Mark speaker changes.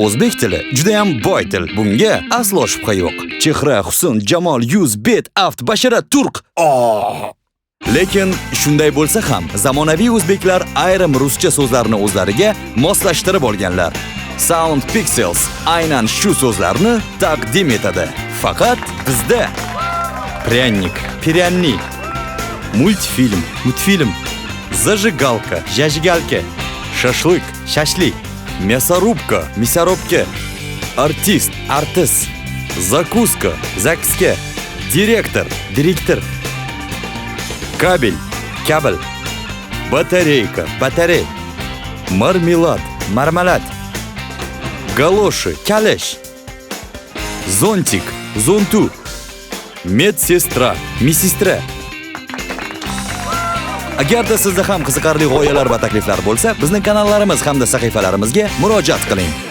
Speaker 1: O'zbek tili juda ham boy til. Bunga aslo shubha yo'q. Chehra, husn, jamol, yuz, bet, aft, bashara, turq. Lekin shunday bo'lsa ham, zamonaviy o'zbeklar ayrim ruscha so'zlarni o'zlariga moslashtirib olganlar. Sound Pixels aynan shu so'zlarni taqdim etadi. Faqat bizda пряник, перянни, мультфильм, мультфильм, зажигалка, жажигалка, шашлык, шашлик, мясорубка, мясорубка, артист, артист, закуска, закуска, директор, директор, кабель, кабель, батарейка, батарей, мармелад, мармелад, галоши, kalish, зонтик, зонту, medsestra, misestra. Agarda sizda ham qiziqarli g'oyalar va takliflar bo'lsa, bizning kanallarimiz hamda sahifalarimizga murojaat qiling.